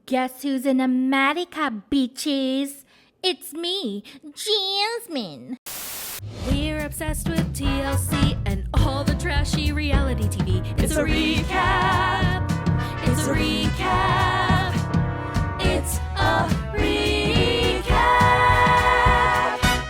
Guess who's in America, bitches? It's me, Jasmine. We're obsessed with TLC and all the trashy reality TV. It's a recap. It's a recap. It's a recap.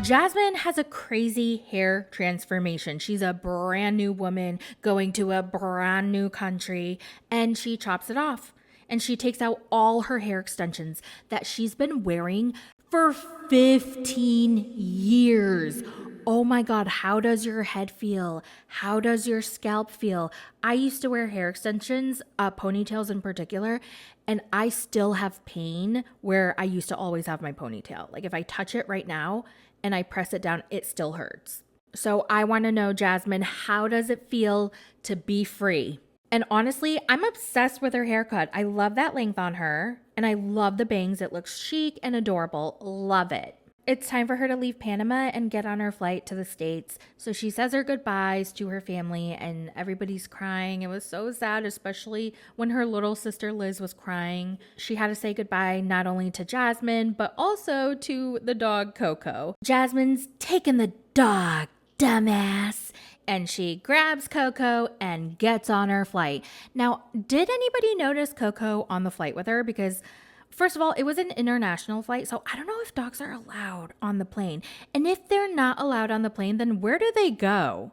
Jasmine has a crazy hair transformation. She's a brand new woman going to a brand new country, and she chops it off. And she takes out all her hair extensions that she's been wearing for 15 years. Oh my God, how does your head feel? How does your scalp feel? I used to wear hair extensions, ponytails in particular, and I still have pain where I used to always have my ponytail. Like if I touch it right now and I press it down, it still hurts. So I want to know, Jasmine, how does it feel to be free? And honestly, I'm obsessed with her haircut. I love that length on her, and I love the bangs. It looks chic and adorable. Love it. It's time for her to leave Panama and get on her flight to the States. So she says her goodbyes to her family, and everybody's crying. It was so sad, especially when her little sister Liz was crying. She had to say goodbye not only to Jasmine, but also to the dog Coco. Jasmine's taking the dog, dumbass. And she grabs Coco and gets on her flight. Now, did anybody notice Coco on the flight with her? Because first of all, it was an international flight, so I don't know if dogs are allowed on the plane. And if they're not allowed on the plane, then where do they go?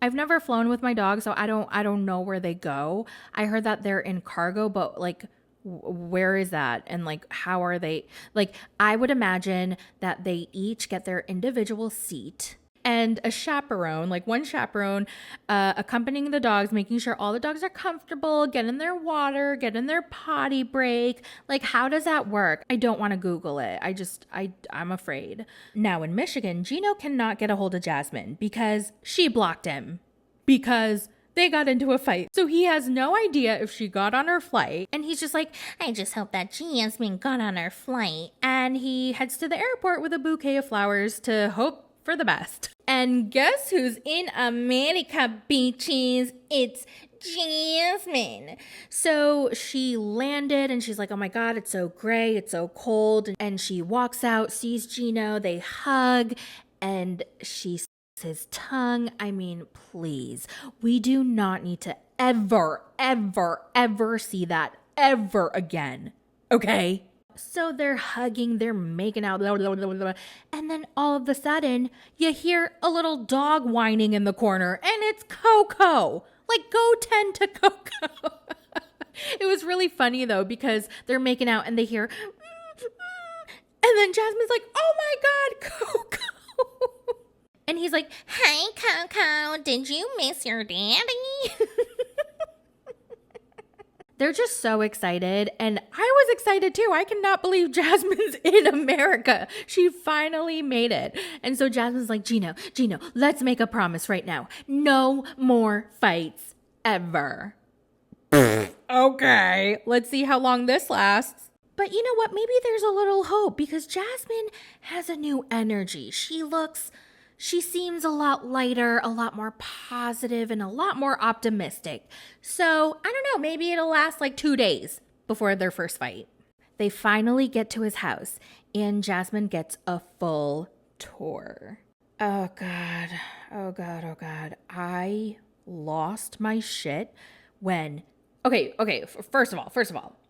I've never flown with my dog, so I don't know where they go. I heard that they're in cargo, but like where is that? And like how are they? Like I would imagine that they each get their individual seat and a chaperone, like one chaperone, accompanying the dogs, making sure all the dogs are comfortable, getting their water, getting their potty break. Like, how does that work? I don't want to Google it. I'm afraid. Now in Michigan, Gino cannot get a hold of Jasmine because she blocked him because they got into a fight. So he has no idea if she got on her flight. And he's just like, I just hope that Jasmine got on her flight. And he heads to the airport with a bouquet of flowers to hope for the best. And guess who's in America, bitches? It's Jasmine. So she landed and she's like, oh my God, it's so gray, it's so cold. And she walks out, sees Gino, they hug, and she sucks his tongue. I mean, please, we do not need to ever see that ever again. Okay? So they're hugging, they're making out, blah, blah, blah, blah, blah. And then all of a sudden, you hear a little dog whining in the corner, and it's Coco. Like, go tend to Coco. It was really funny, though, because they're making out, and they hear, and then Jasmine's like, oh my God, Coco. And he's like, hey, Coco, did you miss your daddy? They're just so excited, and I was excited too. I cannot believe Jasmine's in America. She finally made it. And so Jasmine's like, Gino, let's make a promise right now. No more fights ever. Okay, let's see how long this lasts. But you know what? Maybe there's a little hope because Jasmine has a new energy. She seems a lot lighter, a lot more positive, and a lot more optimistic. So, I don't know, maybe it'll last like 2 days before their first fight. They finally get to his house, and Jasmine gets a full tour. Oh God. I lost my shit when... Okay, first of all.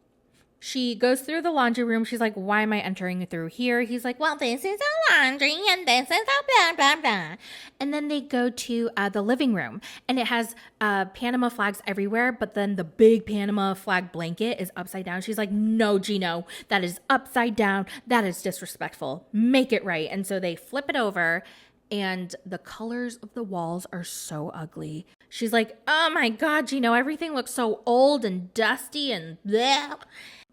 She goes through the laundry room. She's like, why am I entering through here? He's like, well, this is a laundry and this is a blah, blah, blah. And then they go to the living room and it has Panama flags everywhere. But then the big Panama flag blanket is upside down. She's like, no, Gino, that is upside down. That is disrespectful. Make it right. And so they flip it over and the colors of the walls are so ugly. She's like, oh my God, Gino, everything looks so old and dusty and bleh.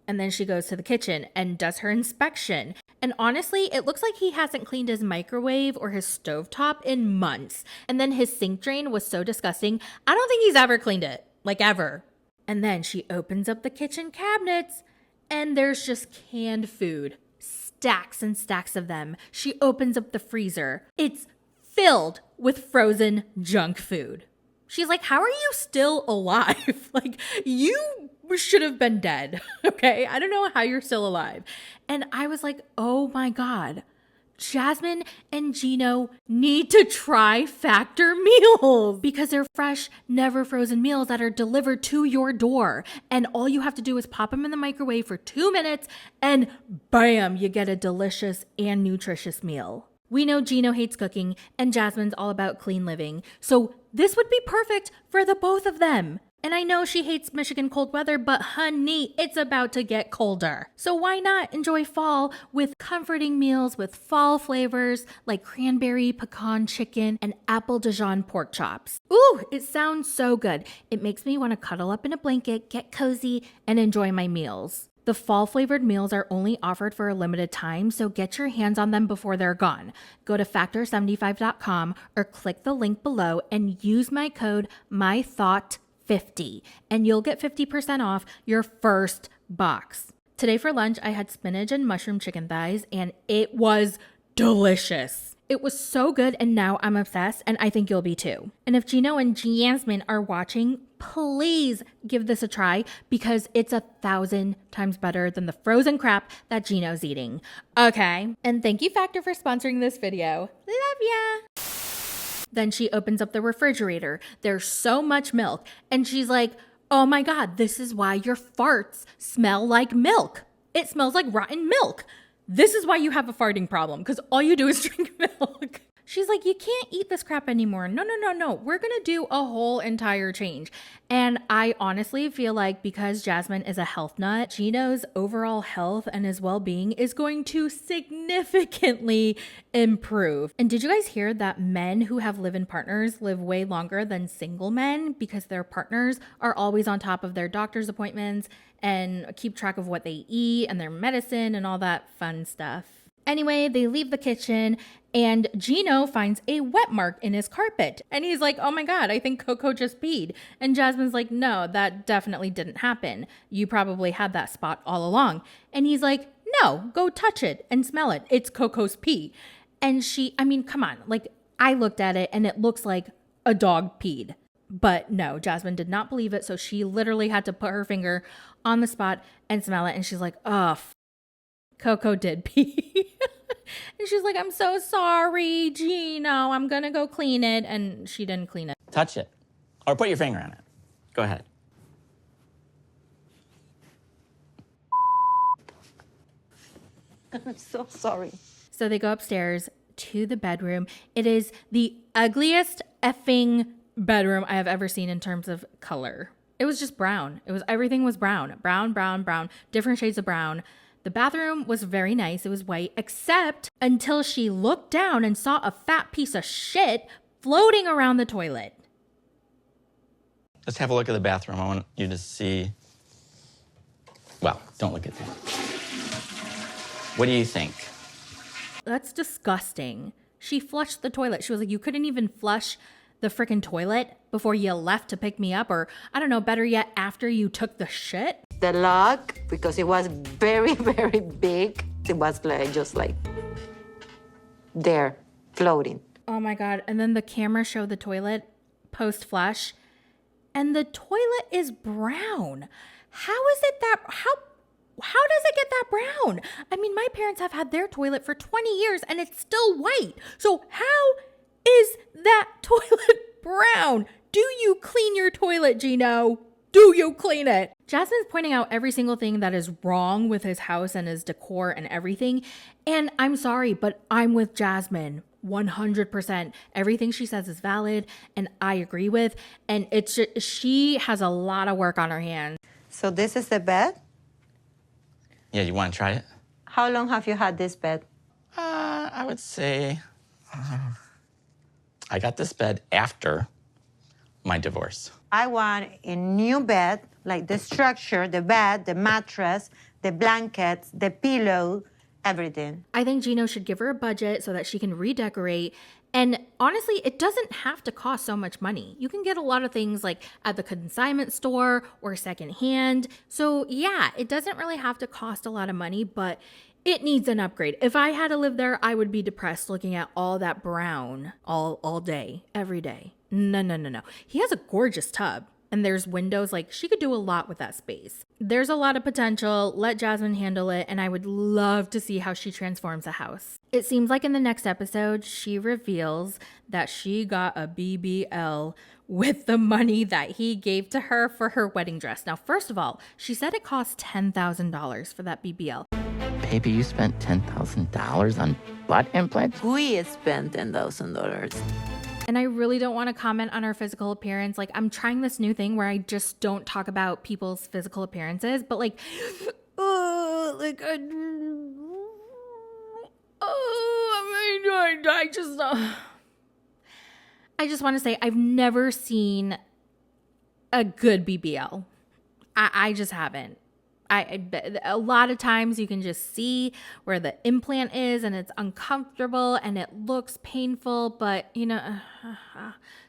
And then she goes to the kitchen and does her inspection. And honestly, it looks like he hasn't cleaned his microwave or his stovetop in months. And then his sink drain was so disgusting. I don't think he's ever cleaned it, like ever. And then she opens up the kitchen cabinets and there's just canned food. Stacks and stacks of them. She opens up the freezer. It's filled with frozen junk food. She's like, how are you still alive? Like, you should have been dead. Okay. I don't know how you're still alive. And I was like, oh my God, Jasmine and Gino need to try Factor meals because they're fresh, never frozen meals that are delivered to your door. And all you have to do is pop them in the microwave for 2 minutes and bam, you get a delicious and nutritious meal. We know Gino hates cooking and Jasmine's all about clean living. So this would be perfect for the both of them. And I know she hates Michigan cold weather, but honey, it's about to get colder. So why not enjoy fall with comforting meals with fall flavors like cranberry pecan chicken and apple Dijon pork chops. Ooh, it sounds so good. It makes me want to cuddle up in a blanket, get cozy, and enjoy my meals. The fall flavored meals are only offered for a limited time, so get your hands on them before they're gone. Go to factor75.com or click the link below and use my code MYTHOUGHT50 and you'll get 50% off your first box. Today for lunch, I had spinach and mushroom chicken thighs and it was delicious. It was so good and now I'm obsessed and I think you'll be too. And if Gino and Jasmine are watching, please give this a try because it's 1,000 times better than the frozen crap that Gino's eating. Okay. And thank you Factor for sponsoring this video. Love ya. Then she opens up the refrigerator. There's so much milk. And she's like, oh my God, this is why your farts smell like milk. It smells like rotten milk. This is why you have a farting problem because all you do is drink milk. She's like, you can't eat this crap anymore. No. We're going to do a whole entire change. And I honestly feel like because Jasmine is a health nut, Gino's overall health and his well-being is going to significantly improve. And did you guys hear that men who have live-in partners live way longer than single men because their partners are always on top of their doctor's appointments and keep track of what they eat and their medicine and all that fun stuff. Anyway, they leave the kitchen and Gino finds a wet mark in his carpet. And he's like, oh my God, I think Coco just peed. And Jasmine's like, no, that definitely didn't happen. You probably had that spot all along. And he's like, no, go touch it and smell it. It's Coco's pee. And come on. Like, I looked at it and it looks like a dog peed. But no, Jasmine did not believe it. So she literally had to put her finger on the spot and smell it. And she's like, oh, Coco did pee. And she's like, I'm so sorry, Gino. I'm going to go clean it. And she didn't clean it. Touch it. Or put your finger on it. Go ahead. I'm so sorry. So they go upstairs to the bedroom. It is the ugliest effing bedroom I have ever seen in terms of color. It was just brown. Everything was brown. Brown, different shades of brown. The bathroom was very nice. It was white, except until she looked down and saw a fat piece of shit floating around the toilet. Let's have a look at the bathroom. I want you to see. Well, don't look at that. What do you think? That's disgusting. She flushed the toilet. She was like, you couldn't even flush the freaking toilet before you left to pick me up, or I don't know, better yet, after you took the shit? The log, because it was very, very big, it was just like there, floating. Oh my God. And then the camera showed the toilet post-flush, and the toilet is brown. How is it that, how does it get that brown? I mean, my parents have had their toilet for 20 years and it's still white. So how is that toilet brown? Do you clean your toilet, Gino? Do you clean it? Jasmine's pointing out every single thing that is wrong with his house and his decor and everything. And I'm sorry, but I'm with Jasmine 100%. Everything she says is valid and I agree with. And it's just, she has a lot of work on her hands. So this is the bed? Yeah, you want to try it? How long have you had this bed? I would say I got this bed after my divorce. I want a new bed, like the structure, the bed, the mattress, the blankets, the pillow, everything. I think Gino should give her a budget so that she can redecorate. And honestly, it doesn't have to cost so much money. You can get a lot of things like at the consignment store or secondhand. So yeah, it doesn't really have to cost a lot of money, but it needs an upgrade. If I had to live there, I would be depressed looking at all that brown all day, every day. No. He has a gorgeous tub. and there's windows. Like, she could do a lot with that space. There's a lot of potential. Let Jasmine handle it, and I would love to see how she transforms a house. It seems like in the next episode, she reveals that she got a BBL with the money that he gave to her for her wedding dress. Now, first of all, she said it cost $10,000 for that BBL. Baby, you spent $10,000 on butt implants? We spent $10,000. And I really don't want to comment on her physical appearance. Like, I'm trying this new thing where I just don't talk about people's physical appearances, but like, I just want to say I've never seen a good BBL. I just haven't. A lot of times you can just see where the implant is and it's uncomfortable and it looks painful, but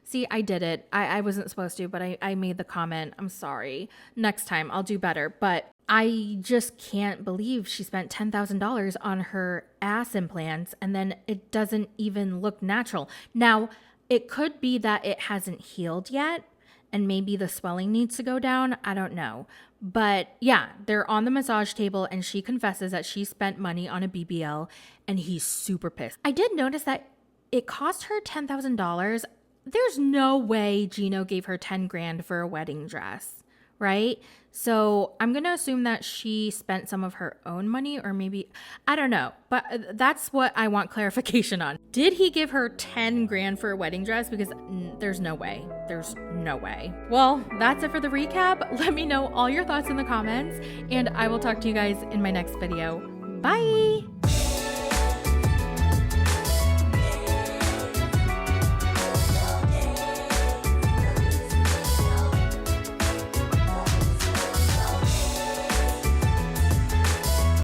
see, I did it. I wasn't supposed to, but I made the comment. I'm sorry. Next time I'll do better. But I just can't believe she spent $10,000 on her ass implants and then it doesn't even look natural. Now, it could be that it hasn't healed yet and maybe the swelling needs to go down. I don't know. But yeah, they're on the massage table and she confesses that she spent money on a BBL and he's super pissed. I did notice that it cost her $10,000. There's no way Gino gave her 10 grand for a wedding dress, right? So I'm going to assume that she spent some of her own money, or maybe, I don't know, but that's what I want clarification on. Did he give her 10 grand for a wedding dress? Because there's no way. There's no way. Well, that's it for the recap. Let me know all your thoughts in the comments, and I will talk to you guys in my next video. Bye.